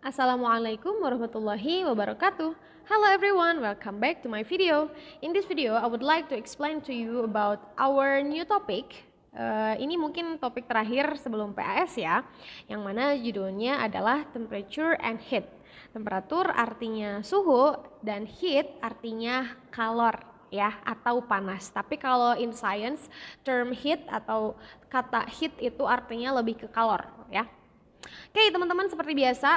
Assalamualaikum warahmatullahi wabarakatuh. Hello everyone, welcome back to my video. In this video, I would like to explain to you about our new topic. Ini mungkin topik terakhir sebelum PAS ya, yang mana judulnya adalah temperature and heat. Temperatur artinya suhu dan heat artinya kalor ya atau panas. Tapi kalau in science, term heat atau kata heat itu artinya lebih ke kalor ya. Oke, teman-teman, seperti biasa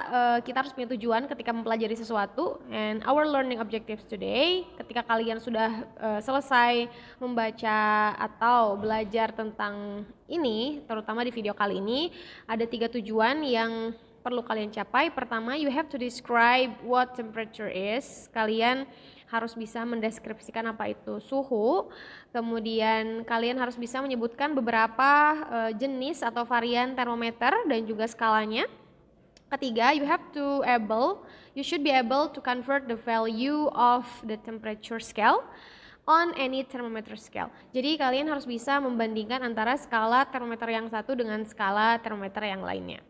kita harus punya tujuan ketika mempelajari sesuatu. And our learning objectives today, ketika kalian sudah selesai membaca atau belajar tentang ini, terutama di video kali ini, ada 3 tujuan yang perlu kalian capai. Pertama, you have to describe what temperature is. Kalian harus bisa mendeskripsikan apa itu suhu. Kemudian kalian harus bisa menyebutkan beberapa jenis atau varian termometer dan juga skalanya. Ketiga, you should be able to convert the value of the temperature scale on any thermometer scale. Jadi kalian harus bisa membandingkan antara skala termometer yang satu dengan skala termometer yang lainnya.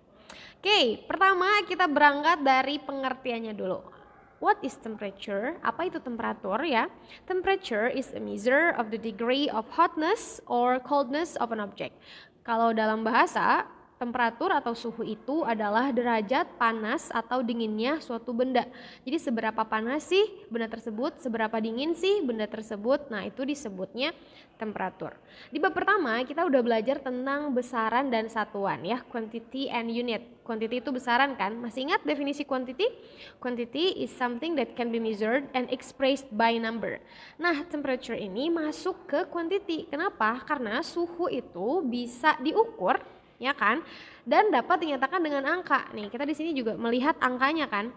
Oke, pertama kita berangkat dari pengertiannya dulu. What is temperature? Apa itu temperatur ya? Temperature is a measure of the degree of hotness or coldness of an object. Kalau dalam bahasa, temperatur atau suhu itu adalah derajat panas atau dinginnya suatu benda. Jadi seberapa panas sih benda tersebut, seberapa dingin sih benda tersebut, nah itu disebutnya temperatur. Di bab pertama kita udah belajar tentang besaran dan satuan ya, quantity and unit. Quantity itu besaran kan? Masih ingat definisi quantity? Quantity is something that can be measured and expressed by number. Nah, temperature ini masuk ke quantity. Kenapa? Karena suhu itu bisa diukur, ya kan, dan dapat dinyatakan dengan angka. Nih, kita di sini juga melihat angkanya kan.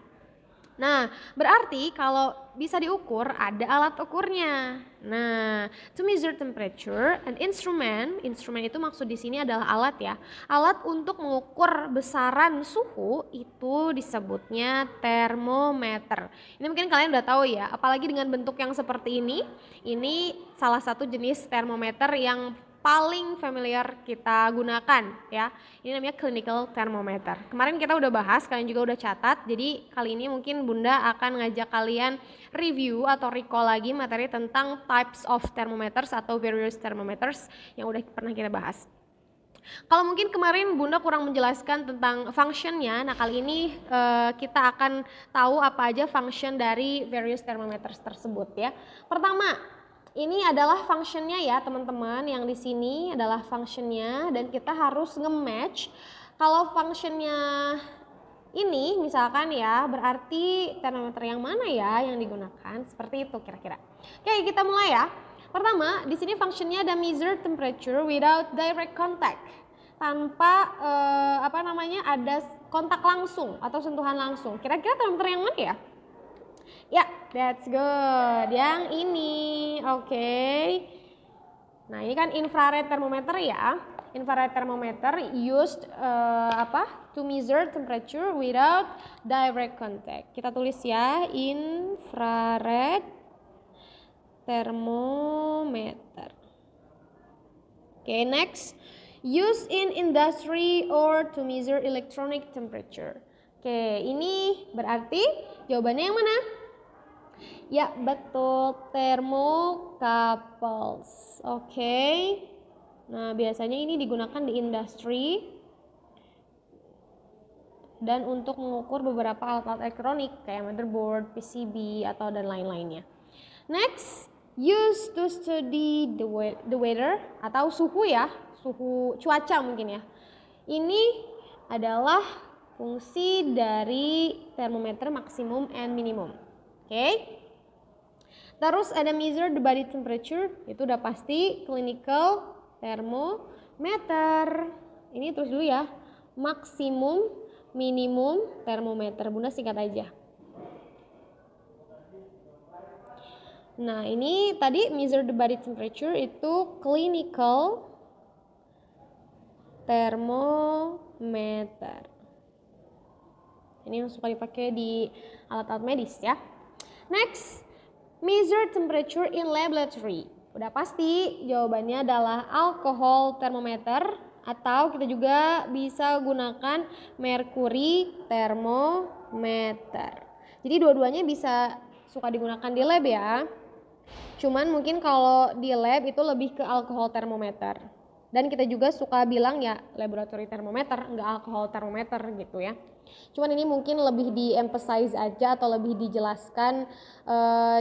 Nah, berarti kalau bisa diukur ada alat ukurnya. Nah, to measure temperature, an instrument itu maksud di sini adalah alat ya. Alat untuk mengukur besaran suhu itu disebutnya termometer. Ini mungkin kalian udah tahu ya, apalagi dengan bentuk yang seperti ini. Ini salah satu jenis termometer yang paling familiar kita gunakan ya. Ini namanya clinical thermometer. Kemarin kita udah bahas, kalian juga udah catat. Jadi kali ini mungkin Bunda akan ngajak kalian review atau recall lagi materi tentang types of thermometers atau various thermometers yang udah pernah kita bahas. Kalau mungkin kemarin Bunda kurang menjelaskan tentang functionnya, nah kali ini kita akan tahu apa aja function dari various thermometers tersebut ya. Pertama, ini adalah functionnya ya teman-teman, yang di sini adalah functionnya dan kita harus nge-match. Kalau functionnya ini misalkan ya, berarti termometer yang mana ya yang digunakan, seperti itu kira-kira. Oke, kita mulai ya. Pertama, di sini functionnya ada measure temperature without direct contact, tanpa ada kontak langsung atau sentuhan langsung. Kira-kira termometer yang mana ya? Ya, that's good. Yang ini, oke. Nah, ini kan infrared thermometer ya. Infrared thermometer used to measure temperature without direct contact. Kita tulis ya, infrared thermometer. Oke, next. Used in industry or to measure electronic temperature. Oke, ini berarti jawabannya yang mana? Ya, betul, thermocouples. Oke. Nah, biasanya ini digunakan di industri dan untuk mengukur beberapa alat-alat elektronik kayak motherboard, PCB atau dan lain-lainnya. Next, used to study the weather atau suhu ya, suhu cuaca mungkin ya. Ini adalah fungsi dari termometer maksimum and minimum. Oke. Terus ada measure the body temperature, itu udah pasti clinical thermometer. Ini terus dulu ya, maksimum, minimum thermometer. Bunda singkat aja. Nah, ini tadi measure the body temperature itu clinical thermometer. Ini yang suka dipakai di alat-alat medis ya. Next, measure temperature in laboratory. Udah pasti jawabannya adalah alcohol thermometer Atau kita juga bisa gunakan mercury thermometer. Jadi dua-duanya bisa suka digunakan di lab ya. Cuman mungkin kalau di lab itu lebih ke alkohol thermometer. Dan kita juga suka bilang ya laboratory thermometer, enggak alkohol thermometer gitu ya. Cuman ini mungkin lebih di-emphasize aja atau lebih dijelaskan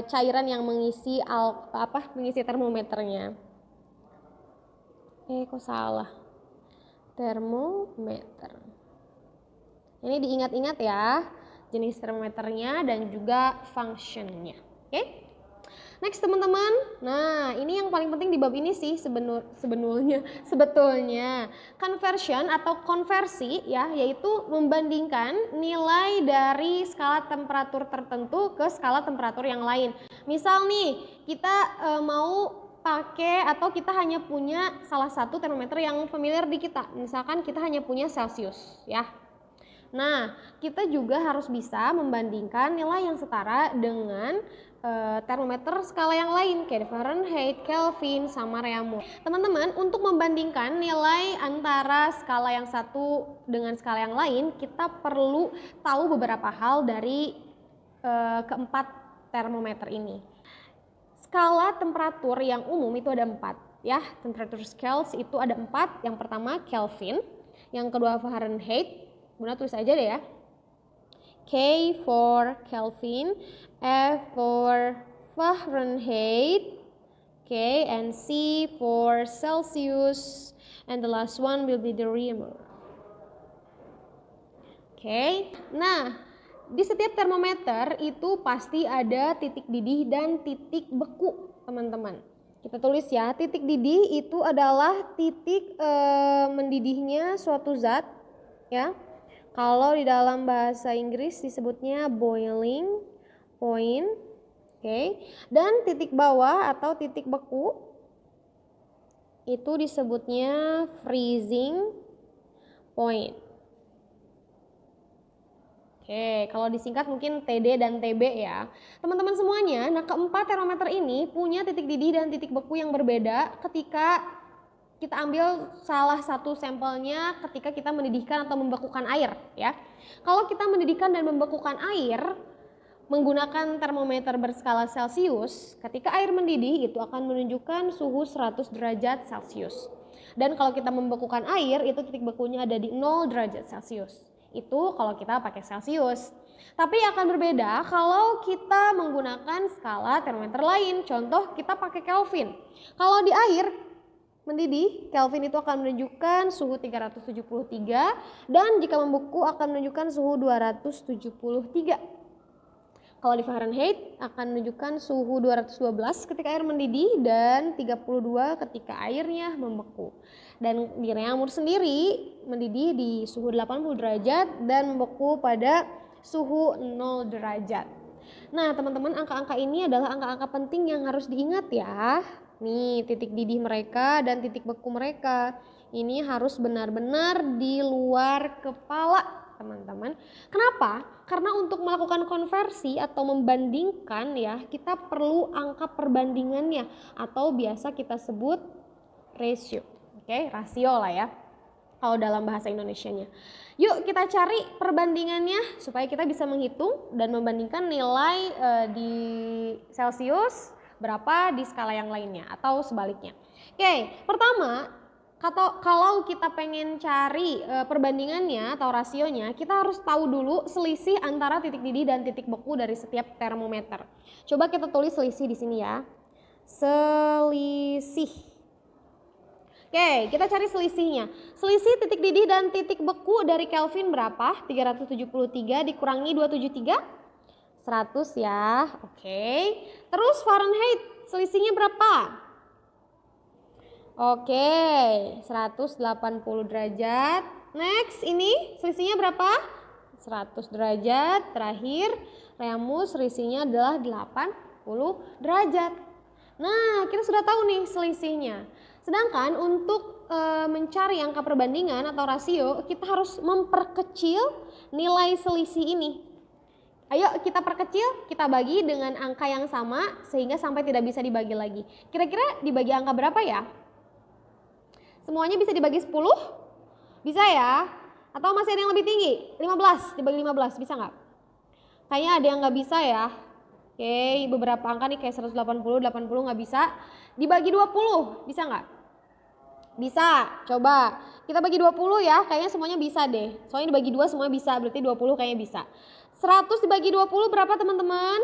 cairan yang mengisi mengisi termometernya. Kok salah? Termometer. Ini diingat-ingat ya, jenis termometernya dan juga functionnya. Oke? Next teman-teman, nah ini yang paling penting di bab ini sih sebetulnya conversion atau konversi ya, yaitu membandingkan nilai dari skala temperatur tertentu ke skala temperatur yang lain. Misal nih kita mau pakai atau kita hanya punya salah satu termometer yang familiar di kita, misalkan kita hanya punya Celsius ya. Nah, kita juga harus bisa membandingkan nilai yang setara dengan termometer skala yang lain kayak Fahrenheit, Kelvin, sama Reaumur. Teman-teman, untuk membandingkan nilai antara skala yang satu dengan skala yang lain, kita perlu tahu beberapa hal dari keempat termometer ini. Skala temperatur yang umum itu ada 4 ya, temperature scales itu ada 4. Yang pertama Kelvin, yang kedua Fahrenheit. Bunda tulis aja deh ya. K for Kelvin, F for Fahrenheit, okay, and C for Celsius, and the last one will be the Reaumur. Okay, nah di setiap termometer itu pasti ada titik didih dan titik beku, teman-teman. Kita tulis ya, titik didih itu adalah titik mendidihnya suatu zat, ya. Kalau di dalam bahasa Inggris disebutnya boiling point, oke. Dan titik bawah atau titik beku itu disebutnya freezing point. Oke, kalau disingkat mungkin TD dan TB ya. Teman-teman semuanya, nah keempat termometer ini punya titik didih dan titik beku yang berbeda ketika kita ambil salah satu sampelnya ketika kita mendidihkan atau membekukan air ya. Kalau kita mendidihkan dan membekukan air menggunakan termometer berskala Celsius, ketika air mendidih itu akan menunjukkan suhu 100 derajat Celsius. Dan kalau kita membekukan air itu titik bekunya ada di 0 derajat Celsius. Itu kalau kita pakai Celsius. Tapi akan berbeda kalau kita menggunakan skala termometer lain. Contoh kita pakai Kelvin. Kalau di air mendidih, Kelvin itu akan menunjukkan suhu 373 dan jika membeku akan menunjukkan suhu 273. Kalau di Fahrenheit akan menunjukkan suhu 212 ketika air mendidih dan 32 ketika airnya membeku. Dan di Reaumur sendiri mendidih di suhu 80 derajat dan membeku pada suhu 0 derajat. Nah teman-teman, angka-angka ini adalah angka-angka penting yang harus diingat ya. Nih titik didih mereka dan titik beku mereka ini harus benar-benar di luar kepala teman-teman. Kenapa? Karena untuk melakukan konversi atau membandingkan ya kita perlu angka perbandingannya atau biasa kita sebut ratio. Oke, rasio lah ya kalau dalam bahasa Indonesianya. Yuk kita cari perbandingannya supaya kita bisa menghitung dan membandingkan nilai di Celsius berapa di skala yang lainnya atau sebaliknya. Oke, pertama kalau kita pengen cari perbandingannya atau rasionya, kita harus tahu dulu selisih antara titik didih dan titik beku dari setiap termometer. Coba kita tulis selisih di sini ya. Selisih. Oke, kita cari selisihnya. Selisih titik didih dan titik beku dari Kelvin berapa? 373 dikurangi 273? 100 ya, oke. Terus Fahrenheit selisihnya berapa? Oke, 180 derajat. Next, ini selisihnya berapa? 100 derajat. Terakhir, Reaumur selisihnya adalah 80 derajat. Nah, kita sudah tahu nih selisihnya. Sedangkan untuk mencari angka perbandingan atau rasio, kita harus memperkecil nilai selisih ini. Ayo kita perkecil, kita bagi dengan angka yang sama sehingga sampai tidak bisa dibagi lagi. Kira-kira dibagi angka berapa ya? Semuanya bisa dibagi 10? Bisa ya? Atau masih ada yang lebih tinggi? 15 dibagi 15, bisa nggak? Kayaknya ada yang nggak bisa ya. Oke, beberapa angka nih kayak 180, 80 nggak bisa. Dibagi 20, bisa nggak? Bisa, coba. Kita bagi 20 ya, kayaknya semuanya bisa deh. Soalnya dibagi 2 semuanya bisa, berarti 20 kayaknya bisa. 100 dibagi 20 berapa teman-teman?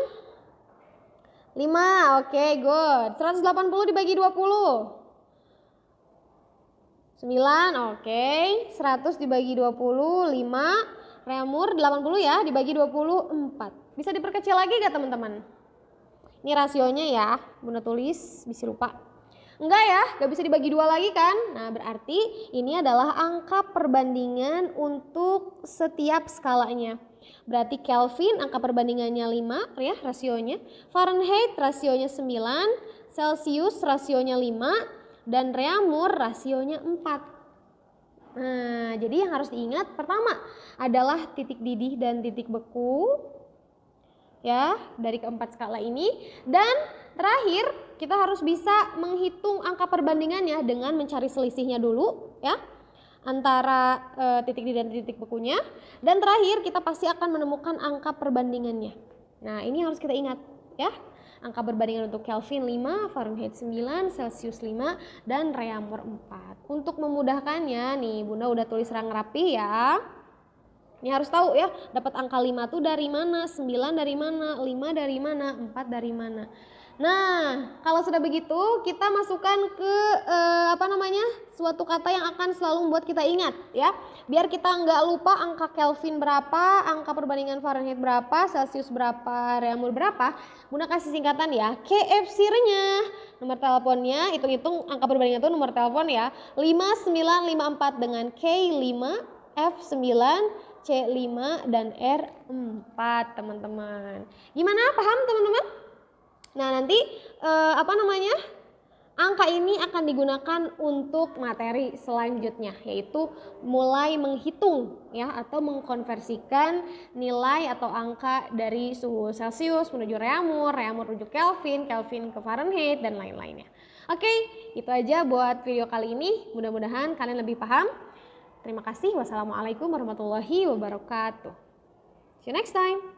5, oke, good. 180 dibagi 20. 9, oke. 100 dibagi 20, 5. Remur 80 ya, dibagi 20, 4. Bisa diperkecil lagi gak teman-teman? Ini rasionya ya, Bunda tulis, bisa lupa. Enggak ya, gak bisa dibagi 2 lagi kan? Nah berarti ini adalah angka perbandingan untuk setiap skalanya. Berarti Kelvin angka perbandingannya 5 ya rasionya. Fahrenheit rasionya 9, Celsius rasionya 5, dan Reaumur rasionya 4. Nah, jadi yang harus diingat pertama adalah titik didih dan titik beku ya dari keempat skala ini, dan terakhir kita harus bisa menghitung angka perbandingannya dengan mencari selisihnya dulu ya antara titik didih dan titik bekunya, dan terakhir kita pasti akan menemukan angka perbandingannya. Nah, ini harus kita ingat ya. Angka perbandingan untuk Kelvin 5, Fahrenheit 9, Celsius 5, dan Reaumur 4. Untuk memudahkannya nih, Bunda udah tulis rang rapi ya. Ini harus tahu ya, dapat angka 5 tuh dari mana, 9 dari mana, 5 dari mana, 4 dari mana. Nah, kalau sudah begitu kita masukkan ke suatu kata yang akan selalu membuat kita ingat ya. Biar kita nggak lupa angka Kelvin berapa, angka perbandingan Fahrenheit berapa, Celsius berapa, Reaumur berapa. Bunda kasih singkatan ya, KF-nya. Nomor teleponnya, hitung-hitung angka perbandingan itu nomor telepon ya. 5954 dengan K5, F9, C5, dan R4 teman-teman. Gimana, paham teman-teman? Nah nanti angka ini akan digunakan untuk materi selanjutnya, yaitu mulai menghitung ya atau mengkonversikan nilai atau angka dari suhu Celsius menuju Reaumur, Reaumur menuju Kelvin, Kelvin ke Fahrenheit, dan lain-lainnya. Oke, itu aja buat video kali ini. Mudah-mudahan kalian lebih paham. Terima kasih. Wassalamualaikum warahmatullahi wabarakatuh. See you next time.